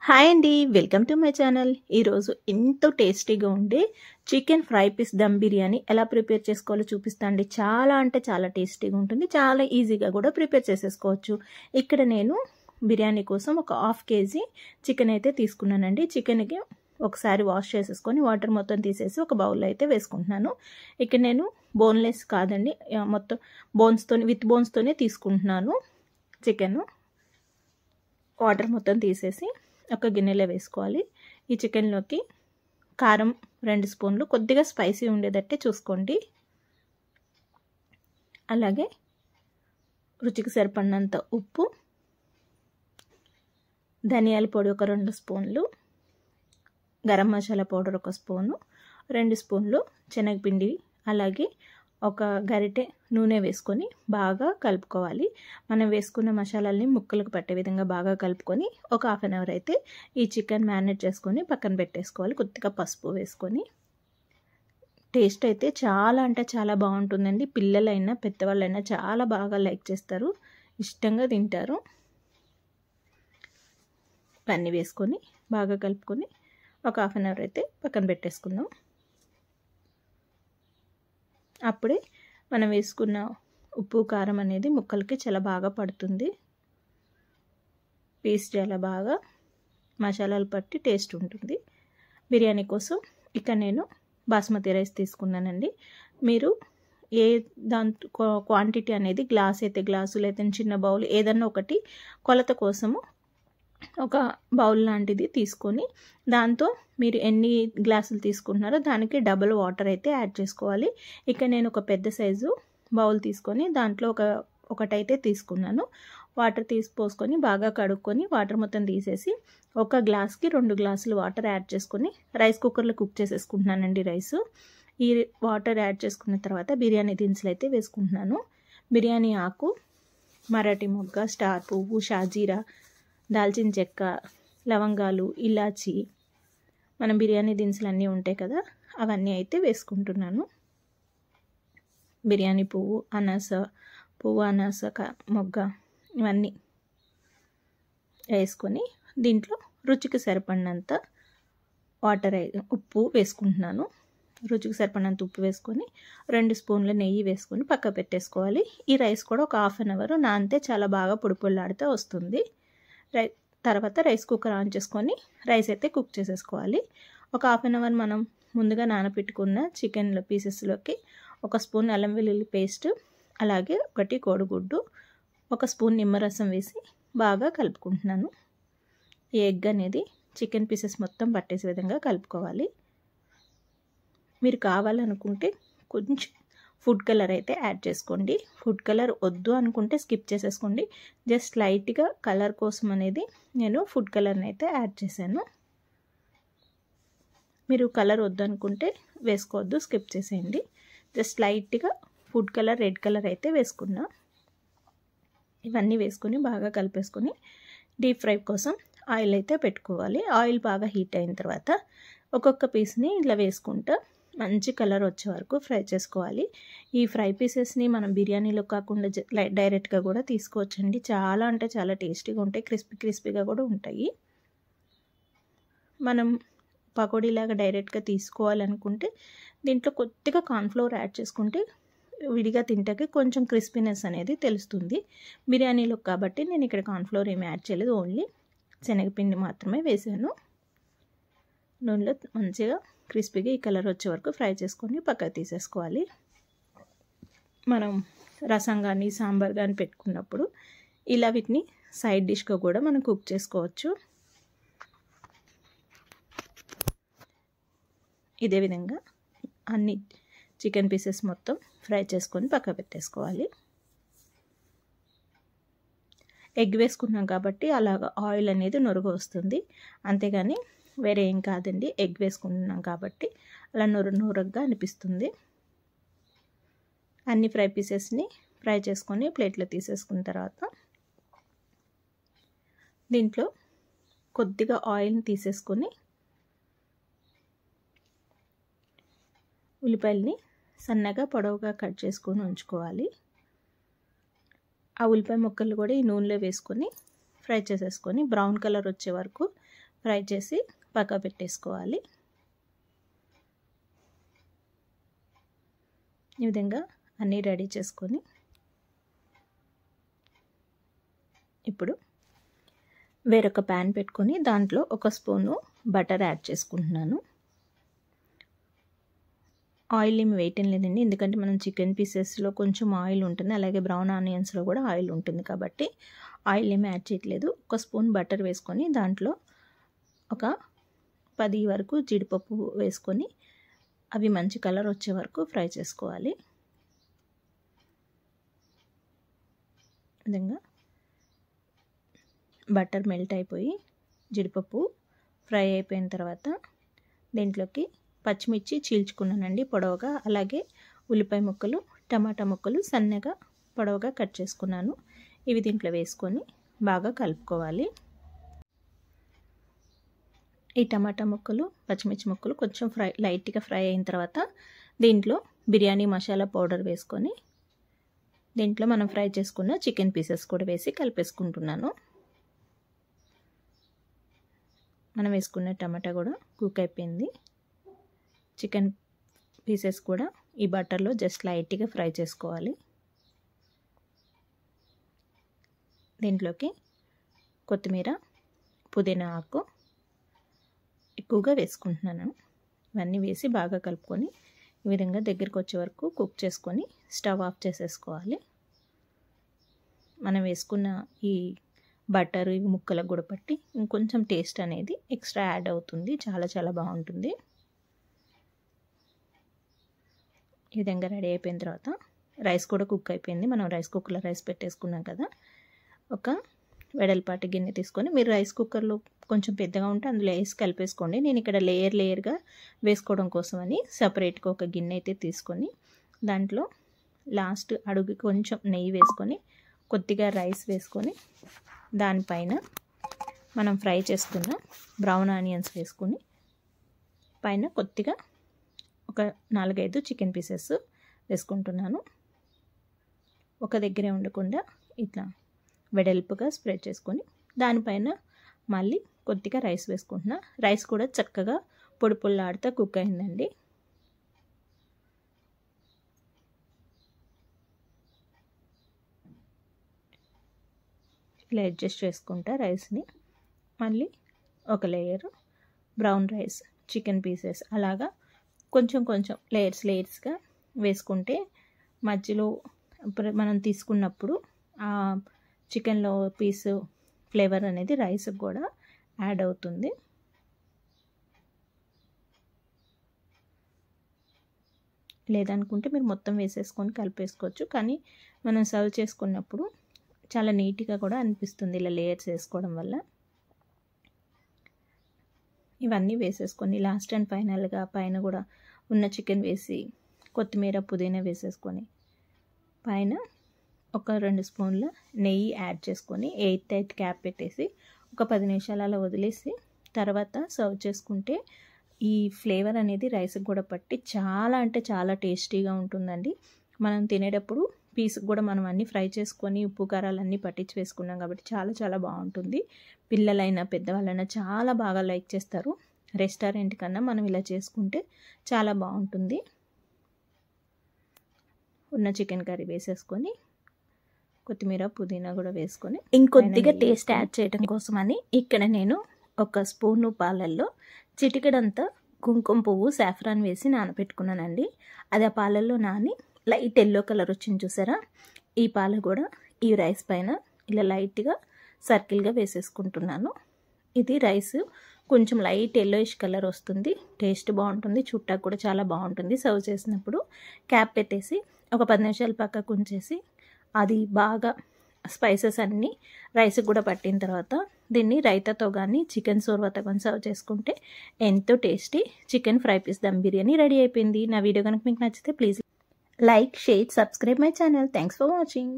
Hi అండి, welcome to my channel. ఈరోజు ఎంతో టేస్టీగా ఉండే chicken fry piece dum biryani ఎలా ప్రిపేర్ చేసుకోవాలో చూపిస్తా అండి. చాలా అంటే చాలా టేస్టీగా ఉంటుంది, చాలా ఈజీగా కూడా ప్రిపేర్ చేసేసుకోవచ్చు. ఇక్కడ నేను బిర్యానీ కోసం ఒక హాఫ్ కేజీ చికెన్ అయితే తీసుకున్నానండి. చికెన్కి ఒకసారి వాష్ చేసేసుకొని వాటర్ మొత్తం తీసేసి ఒక బౌల్లో అయితే వేసుకుంటున్నాను. ఇక్కడ నేను బోన్లెస్ కాదండి, మొత్తం విత్ బోన్స్తోనే తీసుకుంటున్నాను చికెన్. వాటర్ మొత్తం తీసేసి ఒక గిన్నెలో వేసుకోవాలి. ఈ చికెన్లోకి కారం 2 స్పూన్లు, కొద్దిగా స్పైసీ ఉండేటట్టే చూసుకోండి. అలాగే రుచికి సరిపడినంత ఉప్పు, ధనియాల పొడి ఒక 2 స్పూన్లు, గరం మసాలా పౌడర్ 1 స్పూను, 2 స్పూన్లు శనగపిండి, అలాగే ఒక గరిటె నూనె వేసుకొని బాగా కలుపుకోవాలి. మనం వేసుకున్న మసాలాలని ముక్కలకు పట్టే విధంగా బాగా కలుపుకొని ఒక హాఫ్ అన్ అవర్ అయితే ఈ చికెన్ మ్యారినేట్ చేసుకొని పక్కన పెట్టేసుకోవాలి. కొద్దిగా పసుపు వేసుకొని. టేస్ట్ అయితే చాలా అంటే చాలా బాగుంటుందండి. పిల్లలైనా పెద్దవాళ్ళైనా చాలా బాగా లైక్ చేస్తారు, ఇష్టంగా తింటారు. ఇవన్నీ వేసుకొని బాగా కలుపుకొని ఒక హాఫ్ అన్ అవర్ అయితే పక్కన పెట్టేసుకుందాం. అప్పుడే మనం వేసుకున్న ఉప్పు కారం అనేది ముక్కలకి చాలా బాగా పడుతుంది. పీస్ చాలా బాగా మసాలాలు పట్టి టేస్ట్ ఉంటుంది. బిర్యానీ కోసం ఇక నేను బాస్మతి రైస్ తీసుకున్నానండి. మీరు ఏ దాంతో క్వాంటిటీ అనేది గ్లాస్ అయితే గ్లాసు, లేదా చిన్న బౌల్ ఏదన్నా ఒకటి కొలత కోసము ఒక బౌల్ లాంటిది తీసుకొని దాంతో మీరు ఎన్ని గ్లాసులు తీసుకుంటున్నారో దానికి డబుల్ వాటర్ అయితే యాడ్ చేసుకోవాలి. ఇక నేను ఒక పెద్ద సైజు బౌల్ తీసుకొని దాంట్లో ఒకటైతే తీసుకున్నాను. వాటర్ పోసుకొని బాగా కడుక్కొని వాటర్ మొత్తం తీసేసి ఒక గ్లాస్కి 2 గ్లాసులు వాటర్ యాడ్ చేసుకొని రైస్ కుక్కర్లో కుక్ చేసేసుకుంటున్నానండి. రైస్ ఈ వాటర్ యాడ్ చేసుకున్న తర్వాత బిర్యానీ దినుసులు అయితే వేసుకుంటున్నాను. బిర్యానీ ఆకు, మరాఠీ మొగ్గ, స్టార్ పువ్వు, షాజీరా, దాల్చిన చెక్క, లవంగాలు, ఇలాచి, మనం బిర్యానీ దినుసులు అన్నీ ఉంటాయి కదా, అవన్నీ అయితే వేసుకుంటున్నాను. బిర్యానీ పువ్వు, అనాస మొగ్గ, ఇవన్నీ వేసుకొని దీంట్లో రుచికి సరిపడినంత ఉప్పు వేసుకుంటున్నాను. రుచికి సరిపడినంత ఉప్పు వేసుకొని 2 స్పూన్ల నెయ్యి వేసుకొని పక్క పెట్టేసుకోవాలి. ఈ రైస్ కూడా ఒక హాఫ్ అన్ అవర్ నానితే చాలా బాగా పొడిపొడిలాడుతూ వస్తుంది. తర్వాత రైస్ కుక్కర్ ఆన్ చేసుకొని రైస్ అయితే కుక్ చేసేసుకోవాలి. ఒక హాఫ్ అన్ అవర్ మనం ముందుగా నానబెట్టుకున్న చికెన్ పీసెస్లోకి 1 స్పూన్ అల్లం వెల్లుల్లి పేస్ట్, అలాగే 1 కోడిగుడ్డు, 1 స్పూన్ నిమ్మరసం వేసి బాగా కలుపుకుంటున్నాను. ఈ ఎగ్ అనేది చికెన్ పీసెస్ మొత్తం పట్టేసే విధంగా కలుపుకోవాలి. మీరు కావాలనుకుంటే కొంచెం ఫుడ్ కలర్ అయితే యాడ్ చేసుకోండి. ఫుడ్ కలర్ వద్దు అనుకుంటే స్కిప్ చేసేసుకోండి. జస్ట్ లైట్గా కలర్ కోసం అనేది నేను ఫుడ్ కలర్ని అయితే యాడ్ చేశాను. మీరు కలర్ వద్దు అనుకుంటే వేసుకోవద్దు, స్కిప్ చేసేయండి. జస్ట్ లైట్గా ఫుడ్ కలర్, రెడ్ కలర్ అయితే వేసుకున్నా. ఇవన్నీ వేసుకొని బాగా కలిపేసుకొని డీప్ ఫ్రై కోసం ఆయిల్ అయితే పెట్టుకోవాలి. ఆయిల్ బాగా హీట్ అయిన తర్వాత ఒక్కొక్క పీస్ని ఇలా వేసుకుంటా మంచి కలర్ వచ్చే వరకు ఫ్రై చేసుకోవాలి. ఈ ఫ్రై పీసెస్ని మనం బిర్యానీలో కాకుండా డైరెక్ట్గా కూడా తీసుకోవచ్చండి. చాలా అంటే చాలా టేస్టీగా ఉంటాయి, క్రిస్పీగా కూడా ఉంటాయి. మనం పకోడీలాగా డైరెక్ట్గా తీసుకోవాలనుకుంటే దీంట్లో కొద్దిగా కార్న్ఫ్లోర్ యాడ్ చేసుకుంటే విడిగా తింటాకి కొంచెం క్రిస్పీనెస్ అనేది తెలుస్తుంది. బిర్యానీలో కాబట్టి నేను ఇక్కడ కార్న్ఫ్లోర్ ఏమి యాడ్ చేయలేదు, ఓన్లీ శనగపిండి మాత్రమే వేసాను. నూనెలో మంచిగా క్రిస్పీగా ఈ కలర్ వచ్చే వరకు ఫ్రై చేసుకొని పక్కకు తీసేసుకోవాలి. మనం రసం కానీ సాంబార్ కానీ పెట్టుకున్నప్పుడు ఇలా వీటిని సైడ్ డిష్గా కూడా మనం కుక్ చేసుకోవచ్చు. ఇదే విధంగా అన్ని చికెన్ పీసెస్ మొత్తం ఫ్రై చేసుకొని పక్కకు పెట్టేసుకోవాలి. ఎగ్ వేసుకున్నాం కాబట్టి అలాగ ఆయిల్ అనేది నొరుగు వస్తుంది, అంతేగాని వేరే ఏం కాదండి. ఎగ్ వేసుకుంటున్నాం కాబట్టి అలా నూరగా అనిపిస్తుంది. అన్ని ఫ్రై పీసెస్ని ఫ్రై చేసుకొని ప్లేట్లో తీసేసుకున్న తర్వాత దీంట్లో కొద్దిగా ఆయిల్ని తీసేసుకొని ఉల్లిపాయలని సన్నగా పొడవుగా కట్ చేసుకొని ఉంచుకోవాలి. ఆ ఉల్లిపాయ ముక్కలు కూడా ఈ నూనెలో వేసుకొని ఫ్రై చేసేసుకొని బ్రౌన్ కలర్ వచ్చే వరకు ఫ్రై చేసి పక్క పెట్టేసుకోవాలి. ఈ విధంగా అన్నీ రెడీ చేసుకొని ఇప్పుడు వేరొక ప్యాన్ పెట్టుకొని దాంట్లో 1 స్పూను బటర్ యాడ్ చేసుకుంటున్నాను. ఆయిల్ ఏమి వేయటం లేదండి, ఎందుకంటే మనం చికెన్ పీసెస్లో కొంచెం ఆయిల్ ఉంటుంది, అలాగే బ్రౌన్ ఆనియన్స్లో కూడా ఆయిల్ ఉంటుంది కాబట్టి ఆయిల్ ఏమి యాడ్ చేయట్లేదు. 1 స్పూన్ బటర్ వేసుకొని దాంట్లో ఒక 10 వరకు జీడిపప్పు వేసుకొని అవి మంచి కలర్ వచ్చే వరకు ఫ్రై చేసుకోవాలి. విధంగా బటర్ మెల్ట్ అయిపోయి జీడిపప్పు ఫ్రై అయిపోయిన తర్వాత దీంట్లోకి పచ్చిమిర్చి చీల్చుకున్నానండి పొడవుగా, అలాగే ఉల్లిపాయ ముక్కలు, టమాటా ముక్కలు సన్నగా పొడవుగా కట్ చేసుకున్నాను. ఇవి దీంట్లో వేసుకొని బాగా కలుపుకోవాలి. ఈ టమాటా ముక్కలు, పచ్చిమిర్చి ముక్కలు కొంచెం లైట్గా ఫ్రై అయిన తర్వాత దీంట్లో బిర్యానీ మసాలా పౌడర్ వేసుకొని దీంట్లో మనం ఫ్రై చేసుకున్న చికెన్ పీసెస్ కూడా వేసి కలిపేసుకుంటున్నాను. మనం వేసుకున్న టమాటా కూడా కుక్ అయిపోయింది. చికెన్ పీసెస్ కూడా ఈ బటర్లో జస్ట్ లైట్గా ఫ్రై చేసుకోవాలి. దీంట్లోకి కొత్తిమీర, పుదీనా ఆకు ఎక్కువగా వేసుకుంటున్నాను. ఇవన్నీ వేసి బాగా కలుపుకొని ఈ విధంగా దగ్గరికి వచ్చే వరకు కుక్ చేసుకొని స్టవ్ ఆఫ్ చేసేసుకోవాలి. మనం వేసుకున్న ఈ బటర్ ఇవి ముక్కలకు కూడా పట్టి ఇంకొంచెం టేస్ట్ అనేది ఎక్స్ట్రా యాడ్ అవుతుంది, చాలా చాలా బాగుంటుంది. ఈ విధంగా రెడీ అయిపోయిన తర్వాత రైస్ కూడా కుక్ అయిపోయింది. మనం రైస్ కుక్కర్లో రైస్ పెట్టేసుకున్నాం కదా, ఒక వెడల్పాటి గిన్నె తీసుకొని, మీరు రైస్ కుక్కర్లో కొంచెం పెద్దగా ఉంటే అందులో వేసి కలిపేసుకోండి. నేను ఇక్కడ లేయర్గా వేసుకోవడం కోసమని సపరేట్గా ఒక గిన్నె అయితే తీసుకొని దాంట్లో లాస్ట్ అడుగుకి కొంచెం నెయ్యి వేసుకొని కొద్దిగా రైస్ వేసుకొని దానిపైన మనం ఫ్రై చేసుకున్న బ్రౌన్ ఆనియన్స్ వేసుకొని పైన కొద్దిగా ఒక 4-5 చికెన్ పీసెస్ వేసుకుంటున్నాను. ఒక దగ్గరే ఉండకుండా ఇట్లా వెడల్పుగా స్ప్రెడ్ చేసుకొని దానిపైన మళ్ళీ కొద్దిగా రైస్ వేసుకుంటున్నా. రైస్ కూడా చక్కగా పొడి పొల్లాడుతూ కుక్ అయిందండి. ఇలా అడ్జస్ట్ చేసుకుంటా రైస్ని మళ్ళీ ఒక layer brown rice, chicken pieces అలాగా కొంచెం కొంచెం లేయర్స్గా వేసుకుంటే మధ్యలో మనం తీసుకున్నప్పుడు ఆ చికెన్లో పీసు ఫ్లేవర్ అనేది రైస్కి కూడా యాడ్ అవుతుంది. లేదనుకుంటే మీరు మొత్తం వేసేసుకొని కలిపేసుకోవచ్చు, కానీ మనం సర్వ్ చేసుకున్నప్పుడు చాలా నీట్గా కూడా అనిపిస్తుంది ఇలా లేయర్స్ వేసుకోవడం వల్ల. ఇవన్నీ వేసేసుకొని లాస్ట్ అండ్ ఫైనల్గా పైన కూడా ఉన్న చికెన్ వేసి కొత్తిమీర, పుదీనా వేసేసుకొని పైన ఒక 2 స్పూన్ల నెయ్యి యాడ్ చేసుకొని ఎయిట్ క్యాప్ పెట్టేసి ఒక 10 నిమిషాలు అలా వదిలేసి తర్వాత సర్వ్ చేసుకుంటే ఈ ఫ్లేవర్ అనేది రైస్కి కూడా పట్టి చాలా అంటే చాలా టేస్టీగా ఉంటుందండి. మనం తినేటప్పుడు పీస్కి కూడా మనం అన్నీ ఫ్రై చేసుకొని ఉప్పు కారాలన్నీ పట్టించి వేసుకున్నాం కాబట్టి చాలా చాలా బాగుంటుంది. పిల్లలైనా పెద్దవాళ్ళైనా చాలా బాగా లైక్ చేస్తారు. రెస్టారెంట్ కన్నా మనం ఇలా చేసుకుంటే చాలా బాగుంటుంది. ఉన్న చికెన్ కర్రీ వేసేసుకొని కొత్తిమీర, పుదీనా కూడా వేసుకొని ఇంకొద్దిగా టేస్ట్ యాడ్ చేయడం కోసమని ఇక్కడ నేను 1 స్పూను పాలల్లో చిటికెడంతా కుంకుమ పువ్వు, సాఫ్రాన్ వేసి నానబెట్టుకున్నానండి. అది ఆ పాలల్లో నాని లైట్ ఎల్లో కలర్ వచ్చింది చూసారా, ఈ పాలు కూడా ఈ రైస్ పైన ఇలా లైట్గా సర్కిల్గా వేసేసుకుంటున్నాను. ఇది రైస్ కొంచెం లైట్ ఎల్లోయిష్ కలర్ వస్తుంది, టేస్ట్ బాగుంటుంది, చుట్టాకు కూడా చాలా బాగుంటుంది. సర్వ్ చేసినప్పుడు క్యాప్ పెట్టేసి ఒక 10 నిమిషాలు పక్కకు ఉంచేసి అది బాగా స్పైసెస్ అన్నీ రైస్కి కూడా పట్టిన తర్వాత దీన్ని రైతాతో కానీ చికెన్ సోర్వాతో కానీ సర్వ్ చేసుకుంటే ఎంతో tasty chicken fry piece dum biryani ready అయిపోయింది. నా వీడియో కనుక మీకు నచ్చితే please like, share, subscribe my channel. Thanks for watching.